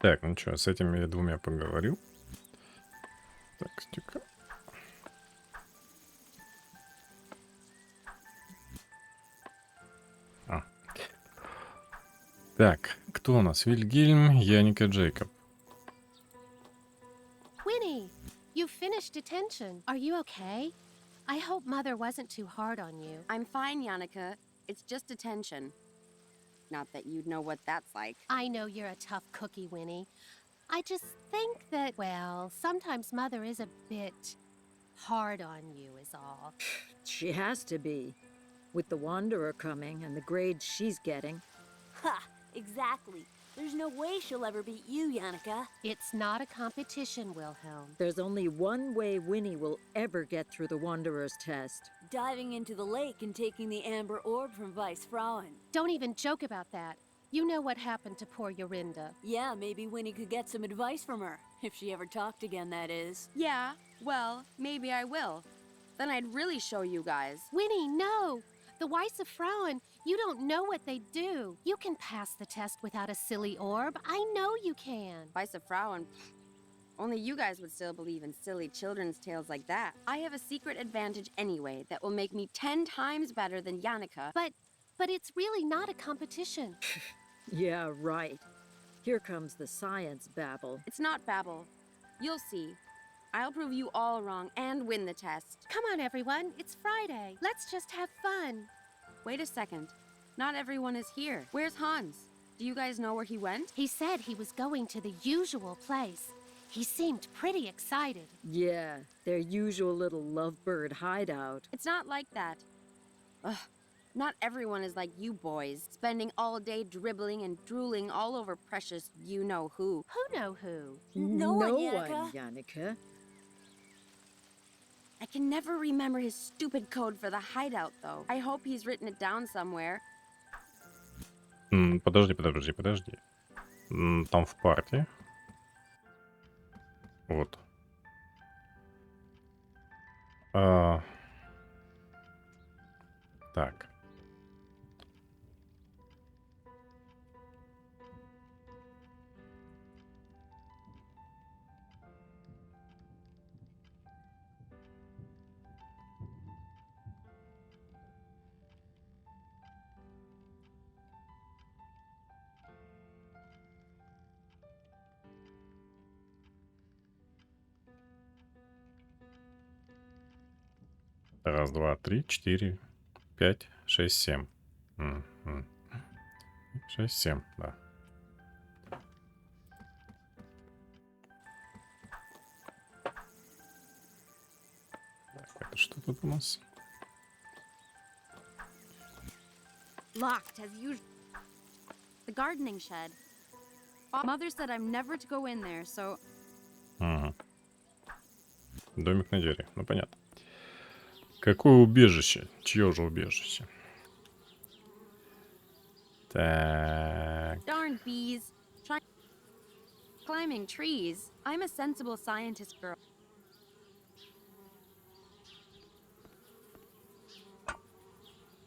Так, ну что, с этими я двумя поговорил. Так, стека. А. Так, кто у нас? Вильгельм, Яника, Джейкоб. Winnie, you finished detention. Are you okay? I hope Mother wasn't too hard on you. I'm fine, Yannicka. It's just detention. Not that you'd know what that's like. I know you're a tough cookie, Winnie. I just think that, well, sometimes Mother is a bit hard on you, is all. She has to be, with the Wanderer coming and the grades she's getting. Ha! Exactly. There's no way she'll ever beat you, Yannicka. It's not a competition, Wilhelm. There's only one way Winnie will ever get through the Wanderer's test. Diving into the lake and taking the amber orb from Vice Frauen. Don't even joke about that. You know what happened to poor Yorinda. Yeah, maybe Winnie could get some advice from her. If she ever talked again, that is. Yeah, well, maybe I will. Then I'd really show you guys. Winnie, no! The Weisse Frauen, you don't know what they do. You can pass the test without a silly orb. I know you can. Vice Frauen. Only you guys would still believe in silly children's tales like that. I have a secret advantage anyway that will make me 10 times better than Yannicka. But it's really not a competition. Yeah, right. Here comes the science babble. It's not babble. You'll see. I'll prove you all wrong and win the test. Come on, everyone. It's Friday. Let's just have fun. Wait a second. Not everyone is here. Where's Hans? Do you guys know where he went? He said he was going to the usual place. He seemed pretty excited. Yeah, their usual little lovebird hideout. It's not like that. Ugh. Not everyone is like you boys, spending all day dribbling and drooling all over precious you-know-who. Who know who? No one, Yannicka. Yannicka. I can never remember his stupid code for the hideout, though. I hope he's written it down somewhere. Подожди. Там в парте. Вот. Так. Раз, два, три, четыре, пять, шесть, семь. 6-7, да. Так, это что тут у нас? Locked, as usual. The gardening shed. Mother said I'm never to go in there, so... Ага. Домик на дереве, ну понятно. Какое убежище? Чье же убежище? Так. Darn bees. Climbing trees. I'm a sensible scientist girl.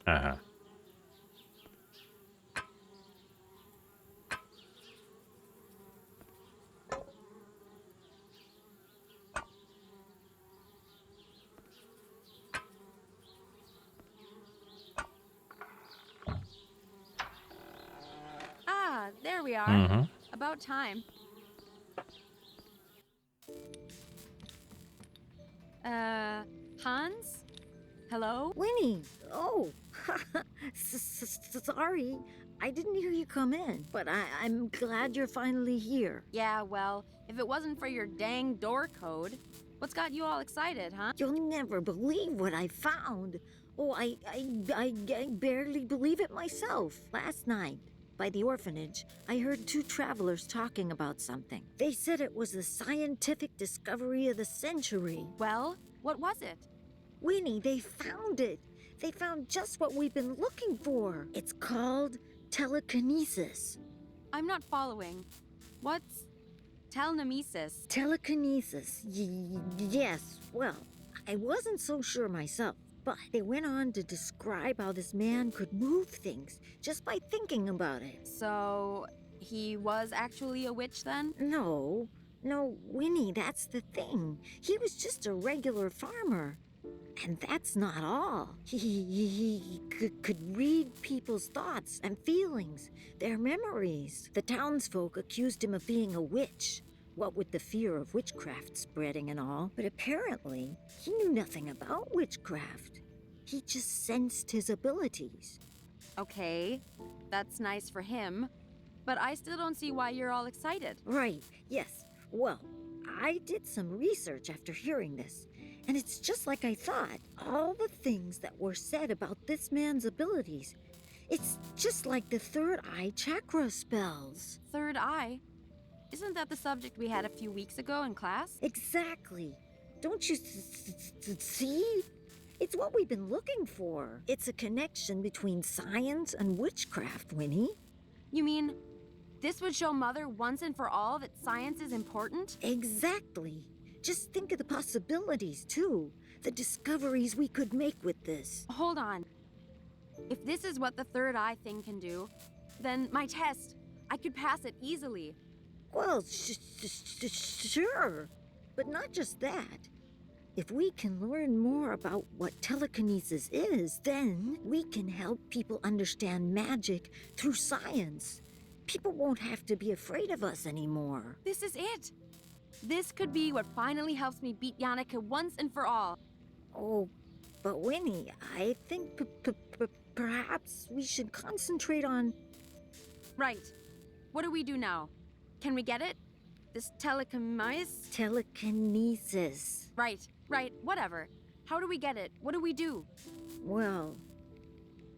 Ага. Ah, there we are. Угу. About time. Hans? Hello? Winnie! Oh! Sorry. I didn't hear you come in, but I'm glad you're finally here. Yeah, well, if it wasn't for your dang door code, what's got you all excited, huh? You'll never believe what I found. Oh, I barely believe it myself. Last night, by the orphanage, I heard two travelers talking about something. They said it was the scientific discovery of the century. Well, what was it? Winnie, they found it. They found just what we've been looking for. It's called telekinesis. I'm not following. What's telekinesis? Telekinesis, yes. Well, I wasn't so sure myself, but they went on to describe how this man could move things just by thinking about it. So, he was actually a witch then? No, Winnie, that's the thing. He was just a regular farmer. And that's not all. He could read people's thoughts and feelings, their memories. The townsfolk accused him of being a witch, what with the fear of witchcraft spreading and all. But apparently, he knew nothing about witchcraft. He just sensed his abilities. Okay, that's nice for him. But I still don't see why you're all excited. Right, yes. Well, I did some research after hearing this. And it's just like I thought. All the things that were said about this man's abilities. It's just like the third eye chakra spells. Third eye? Isn't that the subject we had a few weeks ago in class? Exactly. Don't you see? It's what we've been looking for. It's a connection between science and witchcraft, Winnie. You mean this would show Mother once and for all that science is important? Exactly. Just think of the possibilities, too. The discoveries we could make with this. Hold on. If this is what the third eye thing can do, then my test, I could pass it easily. Well, sure. But not just that. If we can learn more about what telekinesis is, then we can help people understand magic through science. People won't have to be afraid of us anymore. This is it. This could be what finally helps me beat Yannicka once and for all. Oh, but Winnie, I think perhaps we should concentrate on... Right. What do we do now? Can we get it? This telekinesis? Telekinesis. Right, whatever. How do we get it? What do we do? Well,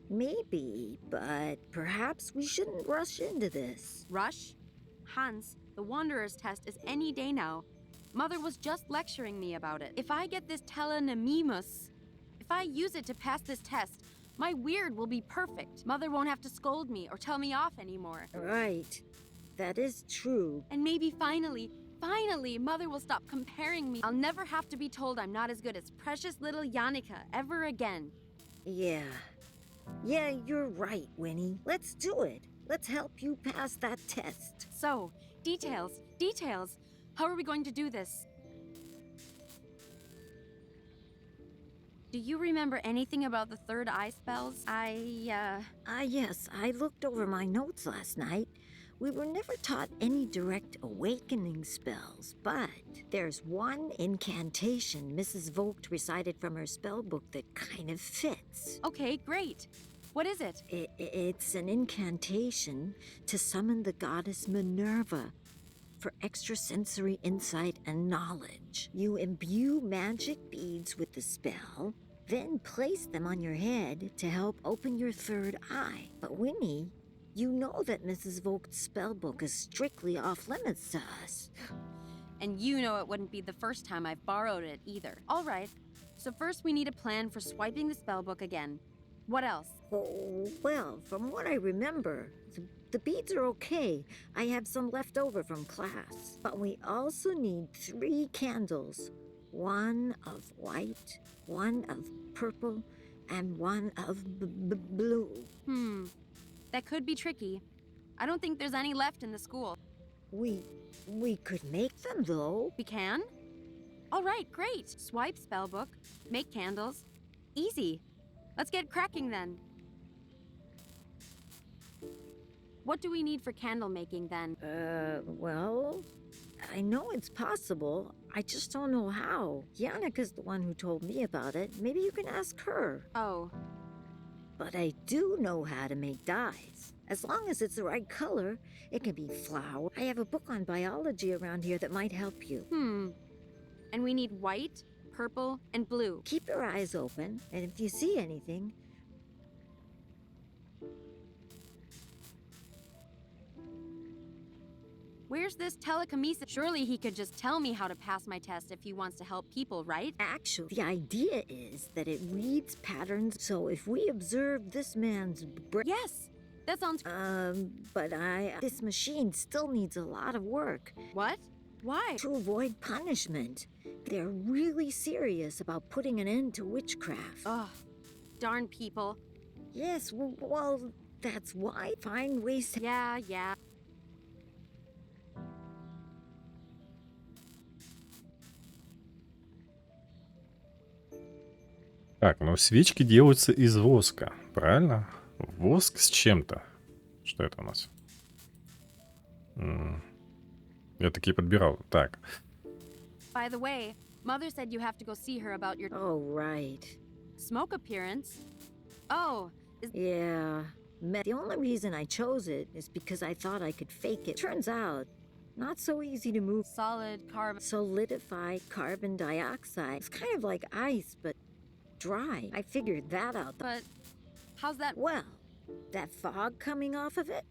maybe, but perhaps we shouldn't rush into this. Rush? Hans, the Wanderer's test is any day now. Mother was just lecturing me about it. If I get this telekinesis, if I use it to pass this test, my weird will be perfect. Mother won't have to scold me or tell me off anymore. Right. That is true. And maybe finally, Mother will stop comparing me. I'll never have to be told I'm not as good as precious little Yannicka ever again. Yeah, you're right, Winnie. Let's do it. Let's help you pass that test. So, details. How are we going to do this? Do you remember anything about the third eye spells? Yes, I looked over my notes last night. We were never taught any direct awakening spells, but there's one incantation Mrs. Vogt recited from her spell book that kind of fits. Okay, great. What is it? It's an incantation to summon the goddess Minerva for extrasensory insight and knowledge. You imbue magic beads with the spell, then place them on your head to help open your third eye. But Winnie, you know that Mrs. Vogt's spellbook is strictly off limits to us. And you know it wouldn't be the first time I've borrowed it either. All right, so first we need a plan for swiping the spellbook again. What else? Oh, well, from what I remember, the beads are okay. I have some left over from class. But we also need 3 candles. One of white, one of purple, and one of blue. That could be tricky. I don't think there's any left in the school. We could make them, though. We can? All right, great. Swipe spellbook, make candles. Easy. Let's get cracking then. What do we need for candle making then? Well, I know it's possible. I just don't know how. Yannicka's the one who told me about it. Maybe you can ask her. Oh. But I do know how to make dyes. As long as it's the right color, it can be flour. I have a book on biology around here that might help you. And we need white, purple, and blue. Keep your eyes open, and if you see anything... Where's this telekinesis? Surely he could just tell me how to pass my test if he wants to help people, right? Actually, the idea is that it reads patterns, so if we observe this man's Yes! That sounds... but this machine still needs a lot of work. What? Why? To avoid punishment. They're really serious about putting an end to witchcraft. Ugh. Darn people. Yes, well, that's why. Find ways to... Yeah. Так, ну свечки делаются из воска, правильно? Воск с чем-то. Что это у нас? Я такие подбирал. Так, By the way, Mother said you have to go see her about your Oh, right. smoke appearance. Oh, Yeah. The only reason I chose it is because I thought I could fake it. Turns out, not so easy to move. solid carbon. Solidify carbon dioxide. It's kind of like ice, but dry. I figured that out. But how's that? Well, that fog coming off of it,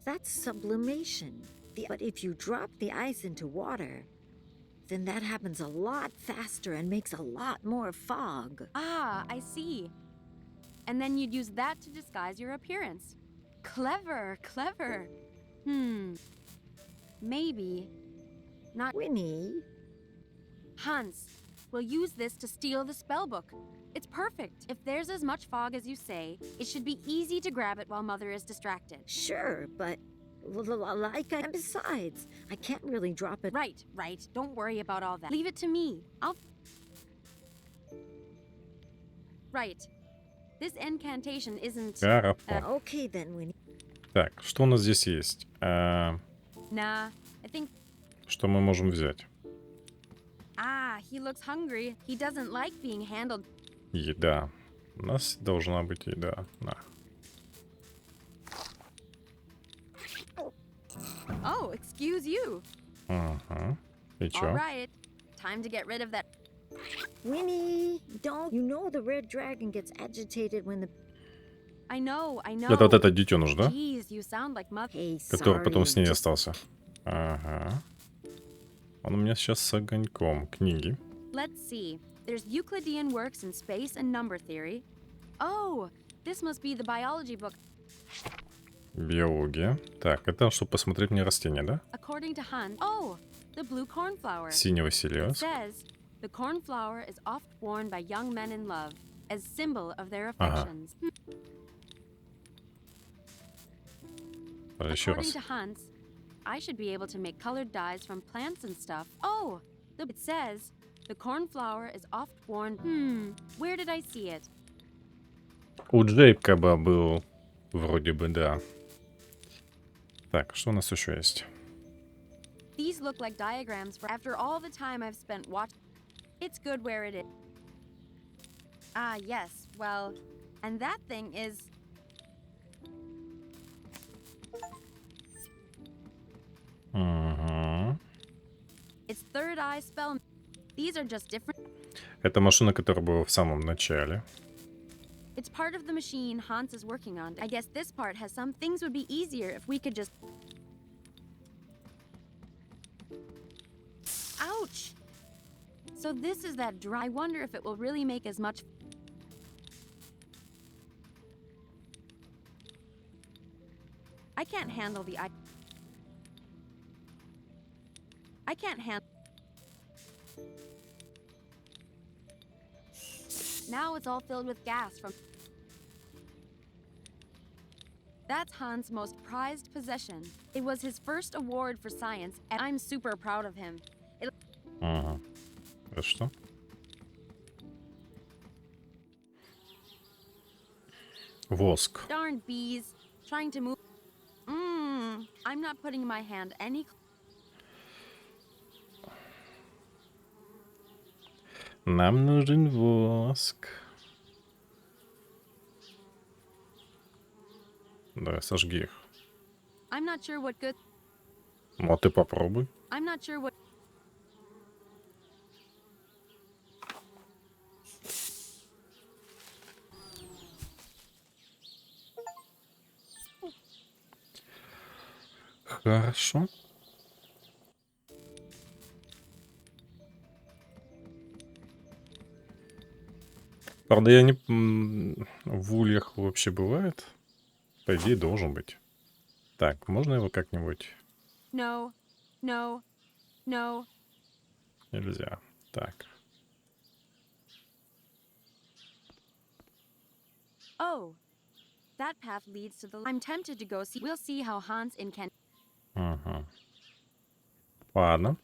that's sublimation. But if you drop the ice into water, then that happens a lot faster and makes a lot more fog. Ah, I see. And then you'd use that to disguise your appearance. Clever, clever. Maybe. Not Winnie, Hans. We'll use this to steal the spell book. It's perfect. If there's as much fog as you say, it should be easy to grab it while Mother is distracted. sure, but and besides, I can't really drop it. Right, right. Don't worry about all that. Leave it to me. Right. This incantation isn't... хорошо. Okay then, Winnie. Так, что у нас здесь есть? Nah, I think... Что мы можем взять? Ah, he looks hungry. He doesn't like being handled. Еда. У нас должна быть еда. На. Oh, excuse you. Ага. И All чё? right. Time to get rid of that. Winnie, don't. You know the red dragon gets agitated when the... I know, I know. Это вот этот детеныш, да? Jeez, you sound like mother. Hey, Который потом с ней just- остался. Ага. Он у меня сейчас с огоньком. Книги. Let's see. There's Euclidean works in space and number theory. Oh, this must be the biology book. Биология. Так, это чтобы посмотреть мне растения, да? According to Hans. Oh, the blue cornflower. Синий It Василиос. says the cornflower is oft worn by young men in love as symbol of their affections. Еще According раз. to Hans, I should be able to make colored dyes from plants and stuff. Oh, it says the cornflower is oft worn. Where did I see it? У Джейкоба был вроде бы, да. Так, что у нас еще есть? These look like diagrams for after all the time I've spent watching. It's good where it is. Ah, yes. Well, and that thing is... Угу. It's third eye spell. These are just different. Это машина, которая была в самом начале. It's part of the machine Hans is working on. I guess this part has some things would be easier if we could just... Ouch! So this is that dry... I wonder if it will really make as much... I can't handle the... I can't handle... Now it's all filled with gas from... That's Hans' most prized possession. It was his first award for science, and I'm super proud of him. Ага. Это что? Воск. Darn bees, trying to move... I'm not putting my hand any... Нам нужен воск. Да, сожги их. I'm not sure what good... Ну, а ты попробуй. I'm not sure what... Хорошо. Правда, я не... В ульях вообще бывает? По идее, должен быть. Так, можно его как-нибудь? No, no, no. Нельзя. Так. Oh, that path leads to the... I'm tempted to go see... We'll see how Hans can... Ага. Ладно.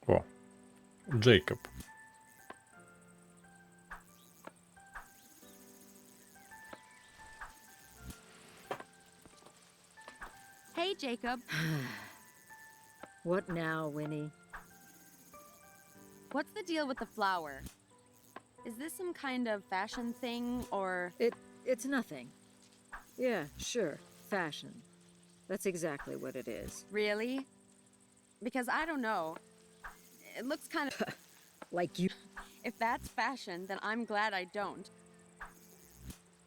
О, Джейкоб. Jacob. What now, Winnie? What's the deal with the flower? Is this some kind of fashion thing, or... It's nothing. Yeah, sure. Fashion. That's exactly what it is. Really? Because I don't know. It looks kind of... Like you. If that's fashion, then I'm glad I don't.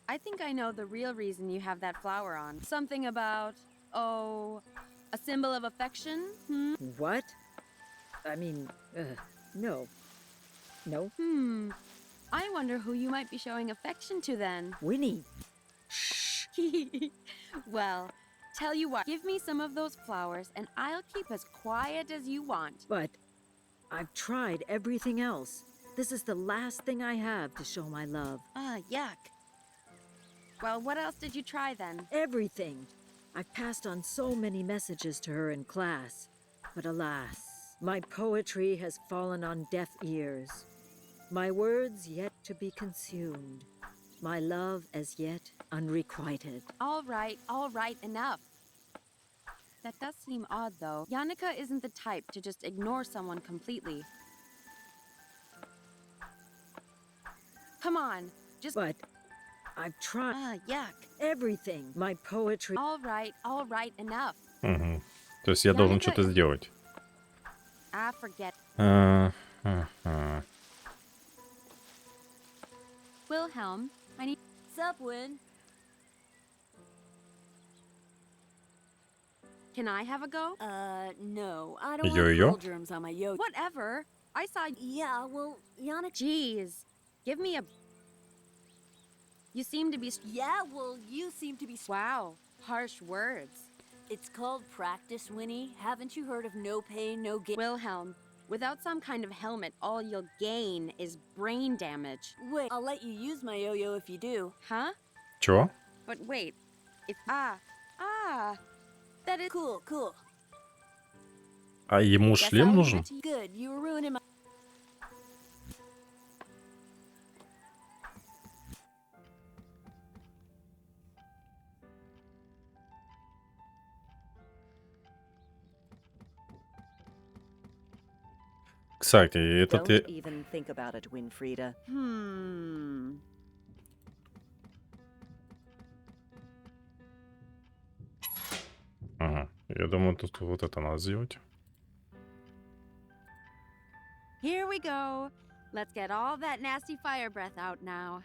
I think I know the real reason you have that flower on. Something about, oh, a symbol of affection? Hmm? What? I mean, no. No? I wonder who you might be showing affection to then. Winnie. Shh. Well, tell you what, give me some of those flowers and I'll keep as quiet as you want. But I've tried everything else. This is the last thing I have to show my love. Ah, yuck. Well, what else did you try then? Everything. I've passed on so many messages to her in class. But alas, my poetry has fallen on deaf ears. My words yet to be consumed. My love as yet unrequited. All right, enough. That does seem odd, though. Yannicka isn't the type to just ignore someone completely. Come on, just... But I've tried Ah, yuck. everything. My poetry... All right, enough. Угу. То есть я должен что-то сделать. I forget. Ага. Wilhelm, I need... Sup, Win? Can I have a go? No. I don't Yo-yo? want germs on my yo. Whatever. I saw... Yeah, well, Yannick... Jeez. Give me a... You seem to be... Yeah, well, you seem to be... Wow. Harsh words. It's called practice, Winnie. Haven't you heard of no pain, no gain? Wilhelm, without some kind of helmet, all you'll gain is brain damage. Wait, I'll let you use my yo-yo if you do. Huh? Чего? But wait. If... That is... Cool. А ему Guess шлем I'll нужен? leave it to you. Good, you were ruining my... Кстати, этот... Don't even think about it, Winfrieda. Ага. Я думаю, тут вот это надо сделать. Here we go. Let's get all that nasty fire breath out now.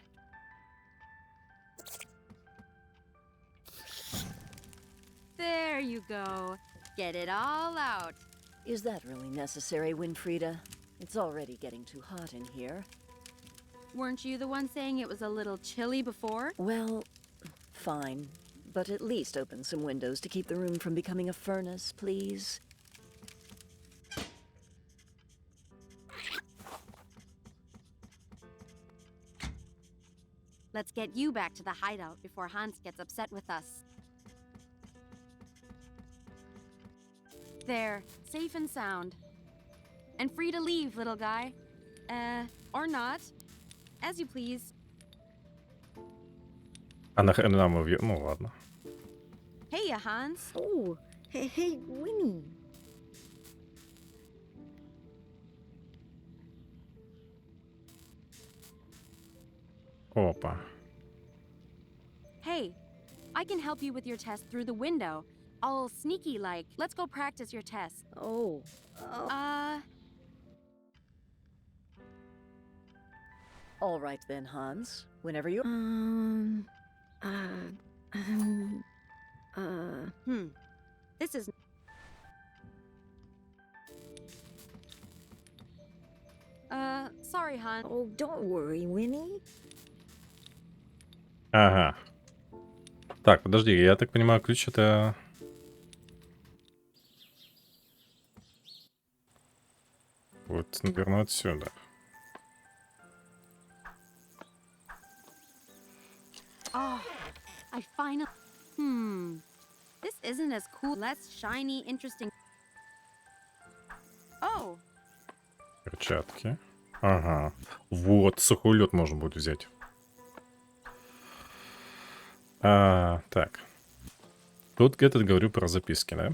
There you go. Get it all out. Is that really necessary, Winfrieda? It's already getting too hot in here. Weren't you the one saying it was a little chilly before? Well, fine. But at least open some windows to keep the room from becoming a furnace, please. Let's get you back to the hideout before Hans gets upset with us. There, safe and sound. And free to leave, little guy. Or not. As you please. А нахрена мы Ну ладно. Hey, Hans. Oh, hey, Winnie. Опа. Hey, I can help you with your test through the window. All sneaky like. Let's go practice your test. Oh. All right then, Hans. Whenever you're... This is... Sorry, Hans. Oh, don't worry, Winnie. Ага. Так, подожди, я так понимаю, ключ это... Вот, наверное, отсюда. Oh, I finally... This isn't as cool, less shiny, interesting... Oh, Перчатки. Ага. Вот, сухой лед можно будет взять. Так. Тут где-то говорю про записки, да?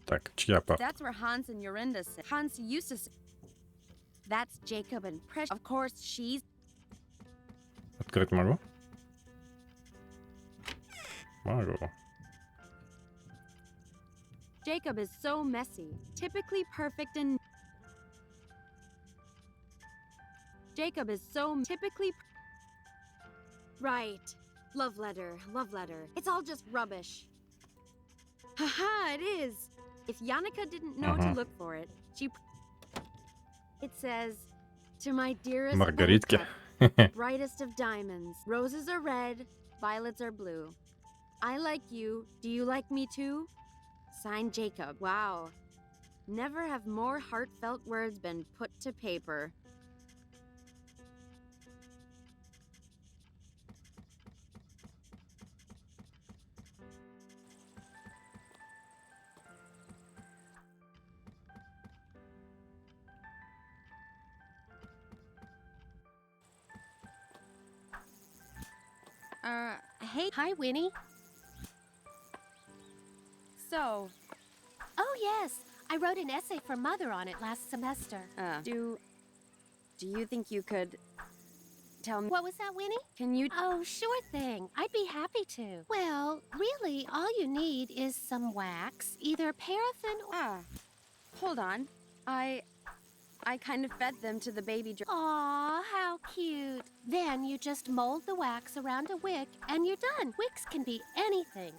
Так, чья пара? That's where Hans and Yorinda sit. Hans used to sit. That's Jacob and Precious. Of course, she's... Открыть могу? Могу. Jacob is so messy. Typically perfect and... Jacob is so typically... Right. Love letter, love letter. It's all just rubbish. Haha, it is. If Yannicka didn't know to look for it, she... It says, to my dearest Маргаритки. buttercup, brightest of diamonds. Roses are red, violets are blue. I like you. Do you like me too? Signed, Jacob. Wow. Never have more heartfelt words been put to paper. Hey. Hi, Winnie. So, Oh, yes. I wrote an essay for Mother on it last semester. do you think you could tell me? What was that, Winnie? Can you? Oh, sure thing. I'd be happy to. Well, really, all you need is some wax, either paraffin or... Hold on. I kind of fed them to the baby. Aw, how cute. Then you just mold the wax around a wick and you're done. Wicks can be anything.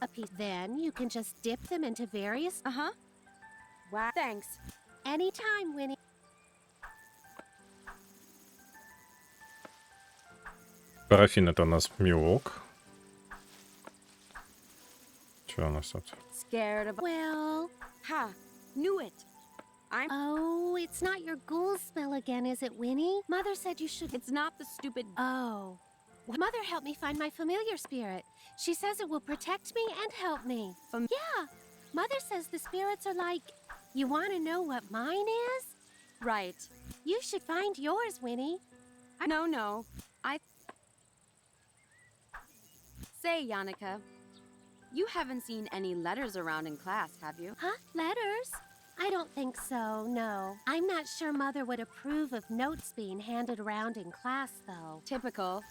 A piece. Then you can just dip them into various... Wow. Thanks. Anytime, Winnie. Парафин это у нас мелок. Что у нас тут? Scared of. Well... Ha! Knew it. Oh, it's not your ghoul spell again, is it, Winnie? Mother said you should... It's not the stupid. Oh. Mother helped me find my familiar spirit. She says it will protect me and help me. Yeah. Mother says the spirits are like... You want to know what mine is? Right. You should find yours, Winnie. No. Say, Yannicka, you haven't seen any letters around in class, have you? Huh? Letters? I don't think so, no. I'm not sure Mother would approve of notes being handed around in class, though. Typical.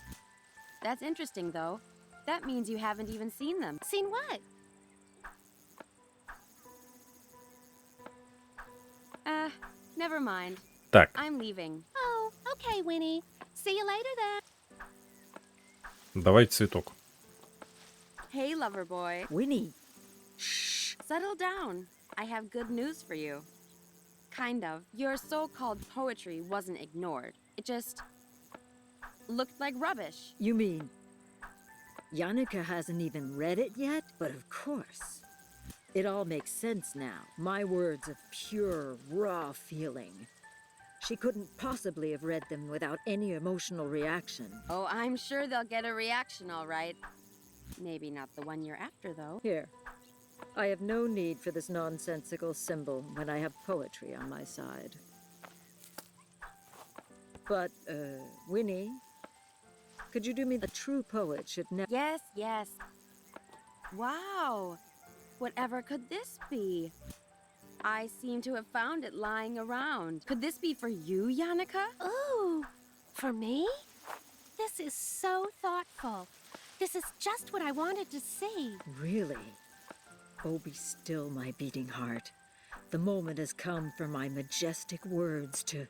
That's interesting, though. That means you haven't even seen them. Seen what? Never mind. Так, I'm leaving. Oh, okay, Winnie. See you later, then. давай цветок. Hey, lover boy. Winnie, Settle down. I have good news for you. Kind of. Your so-called poetry wasn't ignored. It just looked like rubbish. you mean Yannicka hasn't even read it yet? But of course. It all makes sense now. My words of pure, raw feeling. She couldn't possibly have read them without any emotional reaction. Oh, I'm sure they'll get a reaction, all right. Maybe not the one you're after, though. Here. I have no need for this nonsensical symbol when I have poetry on my side. But, Winnie, could you do me a true poet should never... Yes. Wow. Whatever could this be? I seem to have found it lying around. Could this be for you, Yannicka? Ooh, for me? This is so thoughtful. This is just what I wanted to see. Really? Oh, be still, my beating heart. The moment has come for my majestic words to...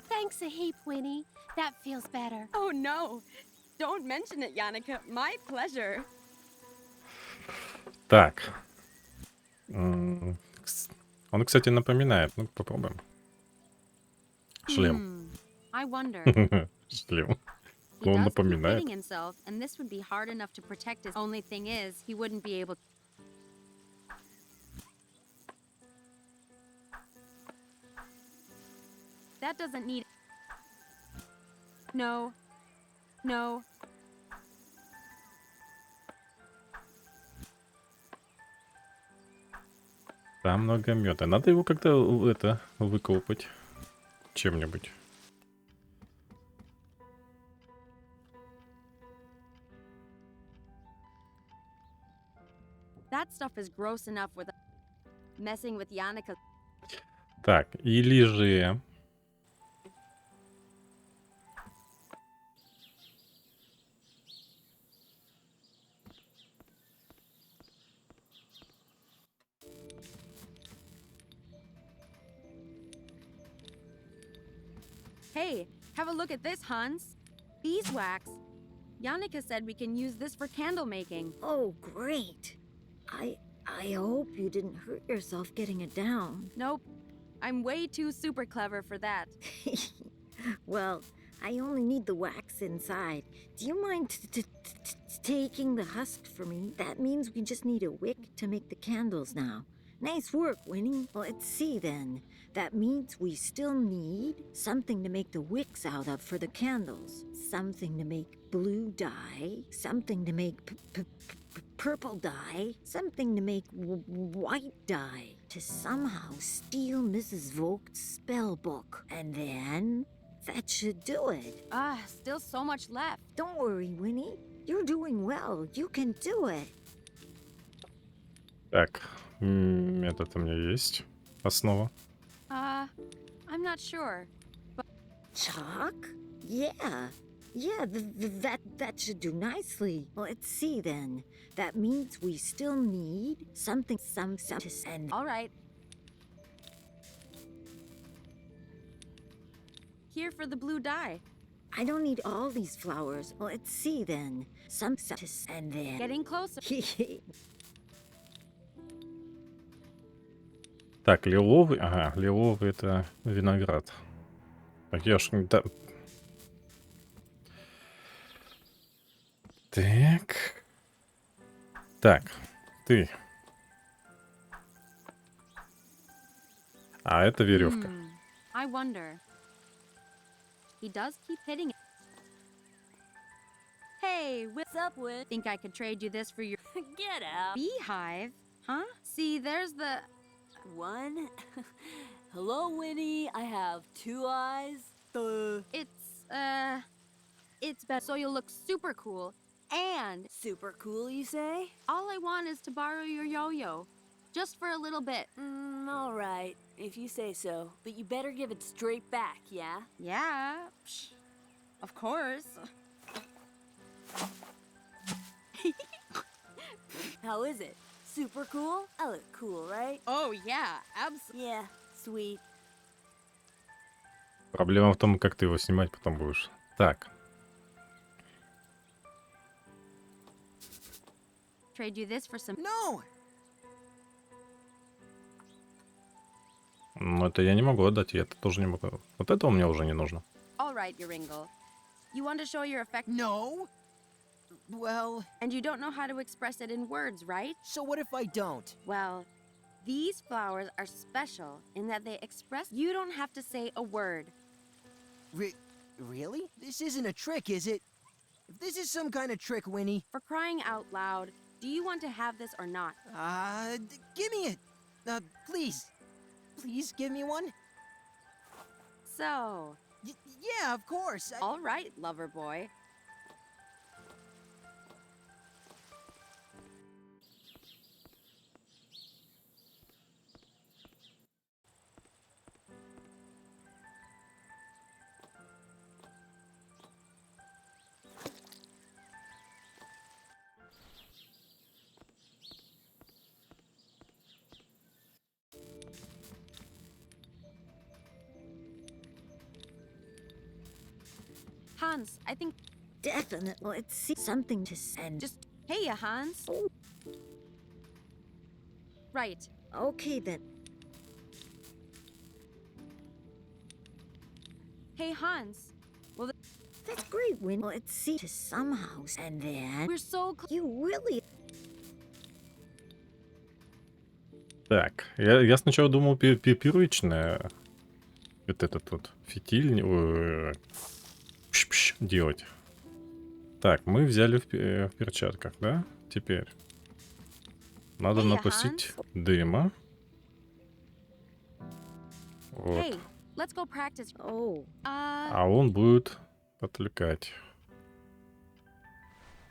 Thanks a heap, Winnie. That feels better. Oh, no. Don't mention it, Yannicka. My pleasure. Так. Он, кстати, напоминает. Ну, попробуем. Шлем. I wonder. Шлем. He Он does keep напоминает. hitting himself, and this would be hard enough to protect his. Only thing is, he wouldn't be able. That doesn't need. No. Там много меда. Надо его как-то это выколупать чем-нибудь. That stuff is gross enough with messing with Yannicka. Так, или же... Hey, have a look at this, Hans. Beeswax. Yannicka said we can use this for candle making. Oh, great. I hope you didn't hurt yourself getting it down. Nope. I'm way too super clever for that. Well, I only need the wax inside. Do you mind taking the husk for me? That means we just need a wick to make the candles now. Nice work, Winnie. Let's see then. That means we still need something to make the wicks out of for the candles. Something to make blue dye. Something to make purple dye. Something to make white dye. To somehow steal Mrs. Vogt's spell book. And then that should do it. Still so much left. Don't worry, Winnie. You're doing well. You can do it. Так, метод у меня есть. Основа. I'm not sure. Chalk? Yeah. Yeah, that should do nicely. Let's see then. That means we still need something to send. All right. Here for the blue dye. I don't need all these flowers. Let's see then. Some to send there. Getting closer. Так, лиловый. Ага, лиловый это виноград. Так, я ж не... Так. Так, ты. А это веревка. I wonder. He does keep hitting it. Hey, What's up, Win? think I could trade you this for your Get out. beehive? Huh? See, there's the... One. Hello, Winnie. I have two eyes. It's better so you'll look super cool. And Super cool, you say? all I want is to borrow your yo-yo. Just for a little bit. All right, if you say so. But you better give it straight back, yeah? Yeah. Psh, of course. How is it? Super cool? I look cool, right? Oh, yeah. Absolutely. Yeah, sweet. Проблема в том, как ты его снимать потом будешь. Так. Trade you this for some... No! Ну, это я не могу отдать, я это тоже не могу. Вот этого мне уже не нужно. All right, Yoringle. You want to show your affection, No? Well, and you don't know how to express it in words, right? so what if I don't? Well, these flowers are special in that they express... You don't have to say a word. Really? This isn't a trick, is it? If this is some kind of trick, Winnie, For crying out loud, do you want to have this or not? give me it. Please. Please give me one. So, Yeah, of course. all right, lover boy. Hans, I think... Definitely. Let's see something to send. Just... Hey, Hans. Oh. Right. Okay then. Hey, Hans. Well, That's great, Win. Let's see to somehow, and then we're so close. you really. Так, я сначала думал первичное вот этот вот фитиль делать. Так, мы взяли в перчатках, да? Теперь надо Эй, напустить дыма. Вот. Hey, let's go practice. Oh, А он будет отвлекать.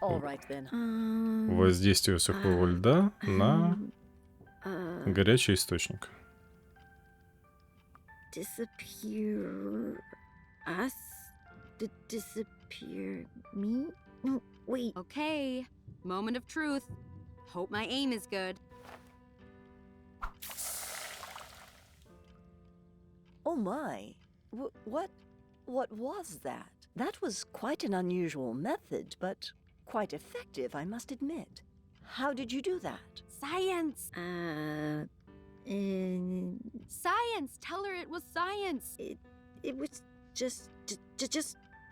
All right then. Воздействие сухого льда на горячий источник. disappear us? Disappear me? No, wait. Okay, moment of truth. Hope my aim is good. Oh my. What was that? That was quite an unusual method, but quite effective, I must admit. How did you do that? Science! Science! Tell her it was science! It was just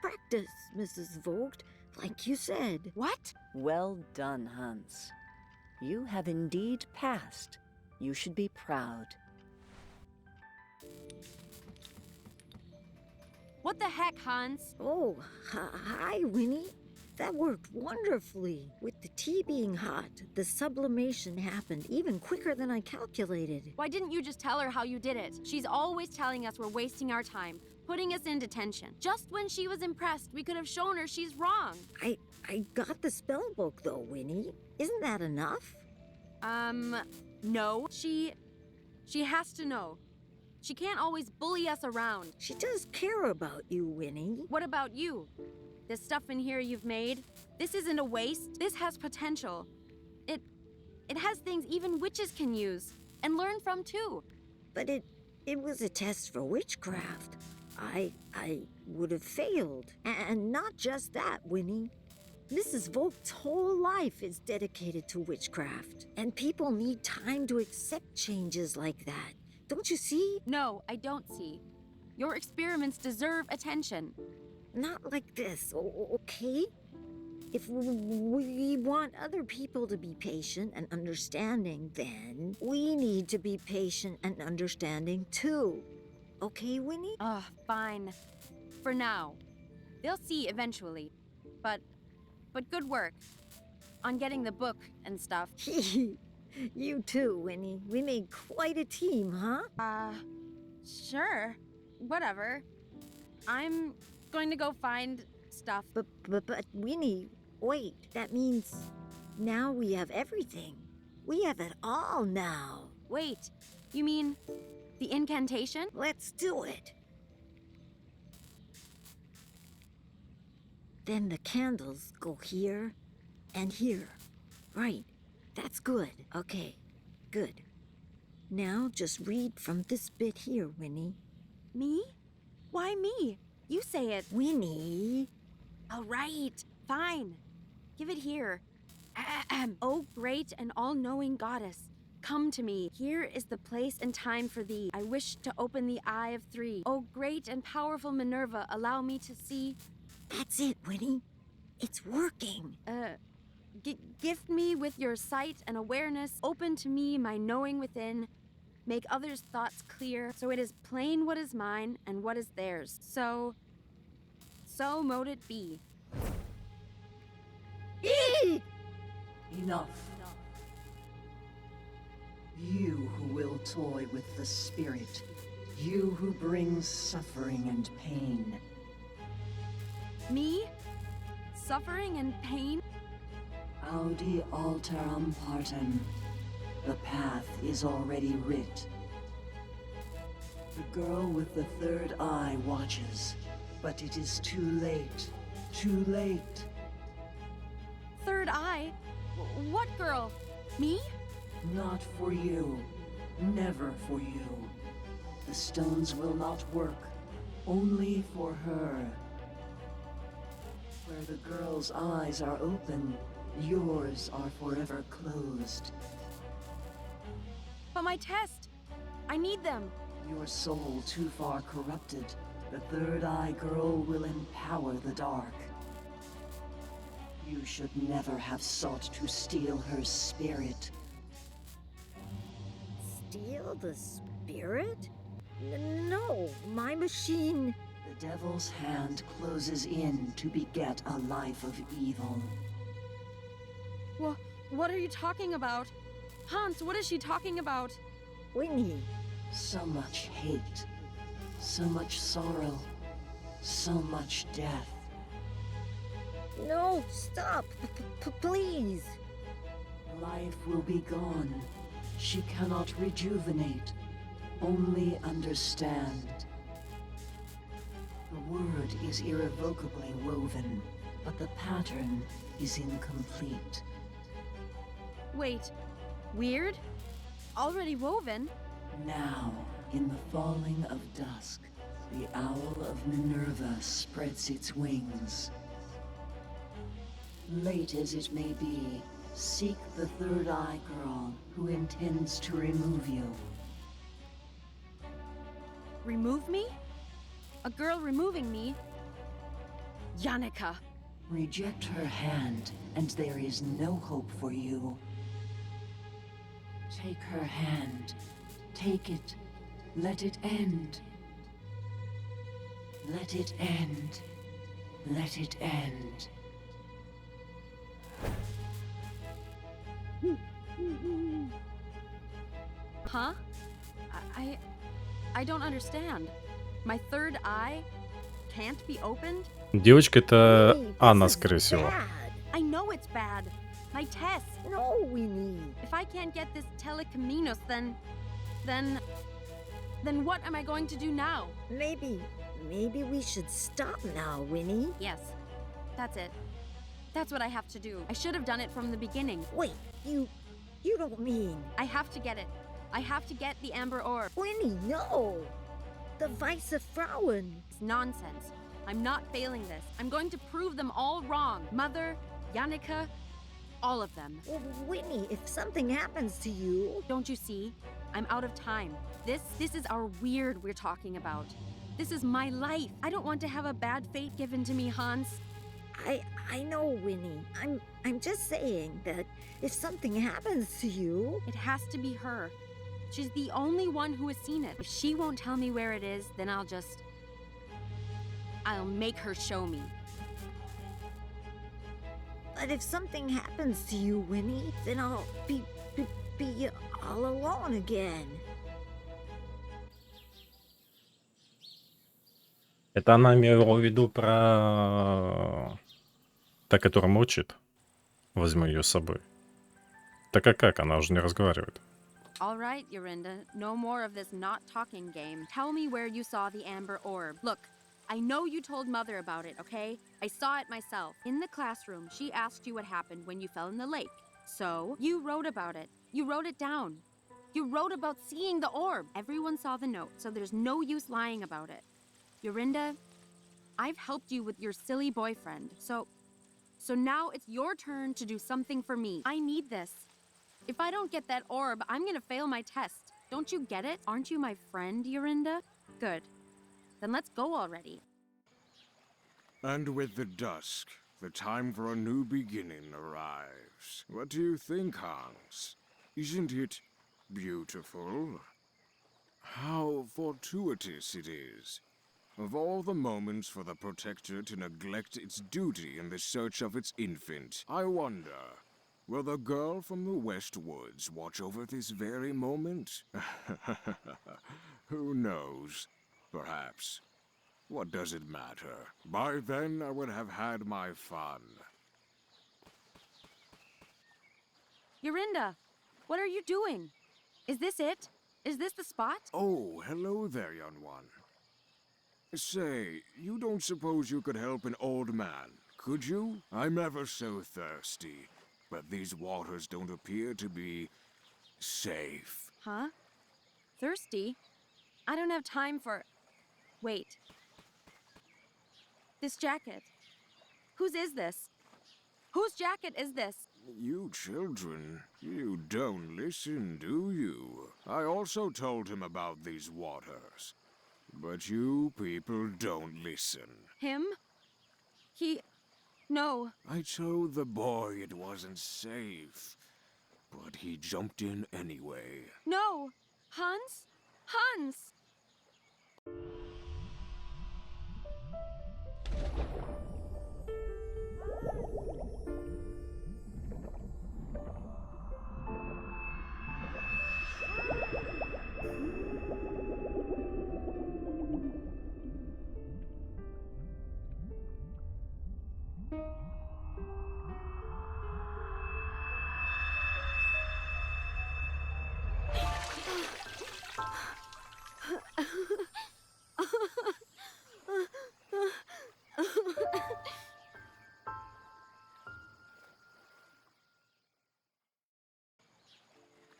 practice, Mrs. Vogt, like you said. What? Well done, Hans. You have indeed passed. You should be proud. What the heck, Hans? Oh, hi, Winnie. That worked wonderfully. With the tea being hot, the sublimation happened even quicker than I calculated. Why didn't you just tell her how you did it? She's always telling us we're wasting our time, putting us in detention. Just when she was impressed, we could have shown her she's wrong. I got the spell book though, Winnie. Isn't that enough? No. She has to know. She can't always bully us around. She does care about you, Winnie. What about you? This stuff in here you've made, this isn't a waste. This has potential. It has things even witches can use and learn from too. But it was a test for witchcraft. I would have failed. And not just that, Winnie. Mrs. Vogt's whole life is dedicated to witchcraft. And people need time to accept changes like that. Don't you see? No, I don't see. Your experiments deserve attention. Not like this, okay? If we want other people to be patient and understanding, then we need to be patient and understanding too. Okay, Winnie? Fine. For now. They'll see eventually. But good work. On getting the book and stuff. You too, Winnie. We made quite a team, huh? Sure. Whatever. I'm going to go find stuff. But Winnie, wait. That means now we have everything. We have it all now. Wait, you mean the incantation? Let's do it. Then the candles go here and here. Right. That's good. Okay. Good. Now just read from this bit here, Winnie. Me? Why me? You say it. Winnie. All right. Fine. Give it here. Oh, great and all-knowing goddess, come to me. Here is the place and time for thee. I wish to open the eye of three. Oh, great and powerful Minerva, allow me to see. That's it, Winnie. It's working. Gift me with your sight and awareness. Open to me my knowing within. Make others' thoughts clear, so it is plain what is mine and what is theirs. So mote it be. Enough. You who will toy with the spirit. You who brings suffering and pain. Me? Suffering and pain? Audi alteram partem. The path is already writ. The girl with the third eye watches, but it is too late. Too late. Third eye? What girl? Me? Not for you. Never for you. The stones will not work. Only for her. Where the girl's eyes are open, yours are forever closed. But my test! I need them. Your soul too far corrupted. The third eye girl will empower the dark. You should never have sought to steal her spirit. Steal the spirit? No, my machine... The devil's hand closes in to beget a life of evil. What are you talking about? Hans, what is she talking about? Winnie. So much hate, So much sorrow, so much death. No, stop, please. Life will be gone. She cannot rejuvenate, only understand. The word is irrevocably woven, but the pattern is incomplete. Wait, weird? Already woven? Now, in the falling of dusk, the owl of Minerva spreads its wings. Late as it may be, seek the third eye girl who intends to remove you. Remove me? A girl removing me? Yannicka! Reject her hand, and there is no hope for you. Take her hand. Take it. Let it end. Let it end. Let it end. Huh? I don't understand. My third eye can't be opened? Девочка это Winnie, Анна, this is скорее всего. bad. I know it's bad. My test. No, Winnie. If I can't get this telekinesis, then what am I going to do now? Maybe we should stop now, Winnie. Yes, that's it. That's what I have to do. I should have done it from the beginning. Wait, you don't mean... I have to get it. I have to get the amber orb. Winnie, no! The Weiße Frauen. It's nonsense. I'm not failing this. I'm going to prove them all wrong. Mother, Yannicka, all of them. Well, Winnie, if something happens to you... Don't you see? I'm out of time. This is our weird we're talking about. This is my life. I don't want to have a bad fate given to me, Hans. I know, Winnie. I'm just saying that if something happens to you... It has to be her. She's the only one who has seen it. If she won't tell me where it is, then I'll make her show me. But if something happens to you, Winnie, then I'll be all alone again. Это она имела в виду про... Та, которая молчит. Возьму ее с собой. Так а как? Она уже не разговаривает. All right, Yorinda, no more of this not talking game. Tell me where you saw the amber orb. Look, I know you told Mother about it, okay? I saw it myself. In the classroom, she asked you what happened when you fell in the lake. So, you wrote about it. You wrote it down. You wrote about seeing the orb. Everyone saw the note, so there's no use lying about it. Yorinda, I've helped you with your silly boyfriend, so now it's your turn to do something for me. I need this. If I don't get that orb, I'm gonna fail my test. Don't you get it? Aren't you my friend, Yorinda? Good. Then let's go already. And with the dusk, the time for a new beginning arrives. What do you think, Hans? Isn't it beautiful? How fortuitous it is. Of all the moments for the protector to neglect its duty in the search of its infant, I wonder, will the girl from the West Woods watch over this very moment? Who knows? Perhaps. What does it matter? By then I would have had my fun. Yorinda, what are you doing? Is this it? Is this the spot? Oh, hello there, young one. Say, you don't suppose you could help an old man, could you? I'm ever so thirsty, but these waters don't appear to be safe. Huh? Thirsty? I don't have time for... Wait. This jacket. Whose is this? Whose jacket is this? You children, you don't listen, do you? I also told him about these waters. But you people don't listen. Him? No. I told the boy it wasn't safe, but he jumped in anyway. No! Hans? Hans!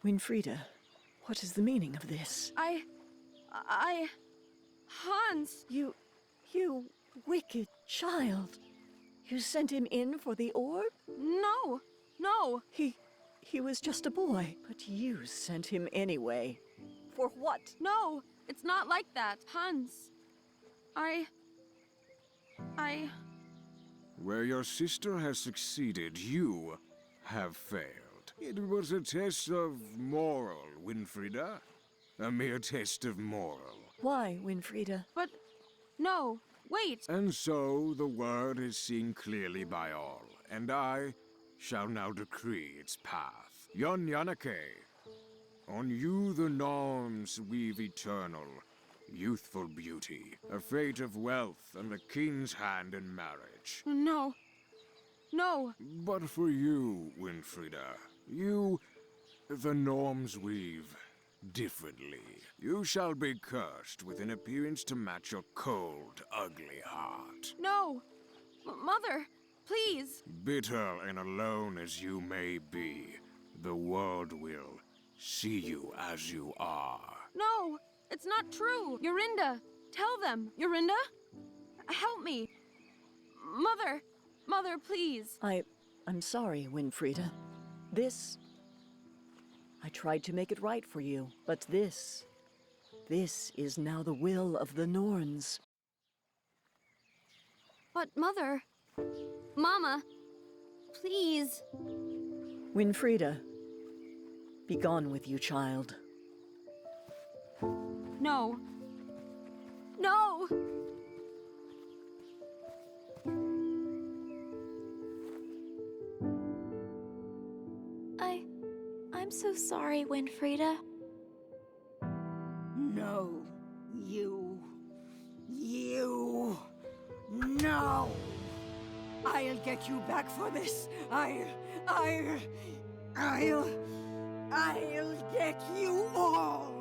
Winfrieda, what is the meaning of this? Hans! You wicked child. You sent him in for the orb? No! No! He was just a boy, but you sent him anyway. For what? No! It's not like that, Hans. Where your sister has succeeded, you have failed. It was a test of moral, Winfrieda. A mere test of moral. Why, Winfrieda? But... no, wait! And so the word is seen clearly by all, and I shall now decree its path. Yon Yanake, on you the norms weave eternal, youthful beauty, a fate of wealth and a king's hand in marriage. No. No! But for you, Winfrieda, you, the norms weave differently. You shall be cursed with an appearance to match your cold, ugly heart. No! Mother, please! Bitter and alone as you may be, the world will see you as you are. No! It's not true! Yorinda! Tell them! Yorinda? Help me! Mother! Mother, please! I'm sorry, Winfrieda. I tried to make it right for you, but this is now the will of the Norns. But Mother... Mama... Please... Winfrieda, be gone with you, child. No. No! I'm so sorry, Winfrieda. No, you. No! I'll get you back for this. I'll get you all!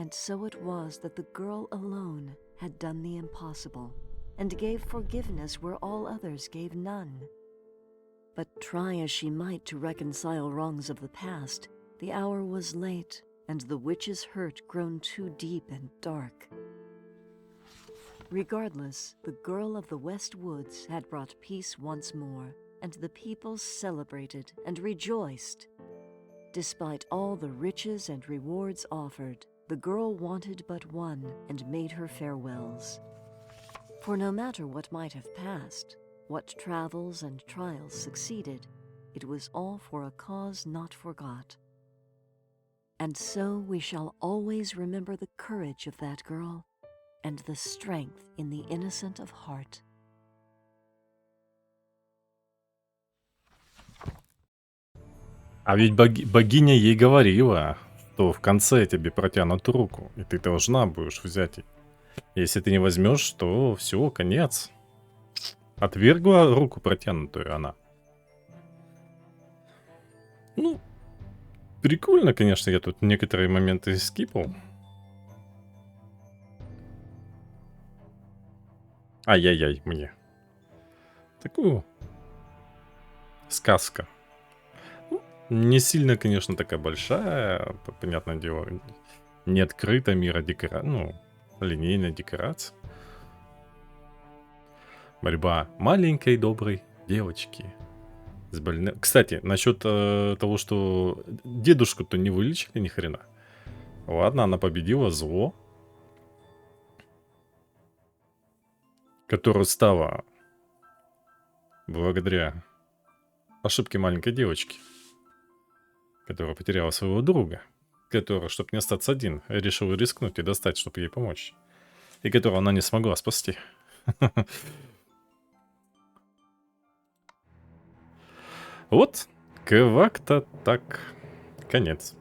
And so it was that the girl alone had done the impossible, and gave forgiveness where all others gave none. But try as she might to reconcile wrongs of the past, the hour was late, and the witch's hurt grown too deep and dark. Regardless, the girl of the West Woods had brought peace once more, and the people celebrated and rejoiced. Despite all the riches and rewards offered, the girl wanted but one and made her farewells. For no matter what might have passed, what travels and trials succeeded, it was all for a cause not forgot. And so we shall always remember the courage of that girl and the strength in the innocent of heart. А ведь богиня ей говорила, что в конце тебе протянут руку, и ты должна будешь взять. Если ты не возьмешь, то все, конец. Отвергла руку протянутую она. Ну, прикольно, конечно, я тут некоторые моменты скипал. Ай-яй-яй, мне. Такую сказка. Не сильно, конечно, такая большая, понятное дело, не открыта мира декорация, ну, линейная декорация. Борьба маленькой доброй девочки Кстати, насчет того, что дедушку-то не вылечили ни хрена. Ладно, она победила зло, которое стало благодаря ошибке маленькой девочки, которая потеряла своего друга, который, чтобы не остаться один, решил рискнуть и достать, чтобы ей помочь. И которого она не смогла спасти. Вот, как-то так. Конец.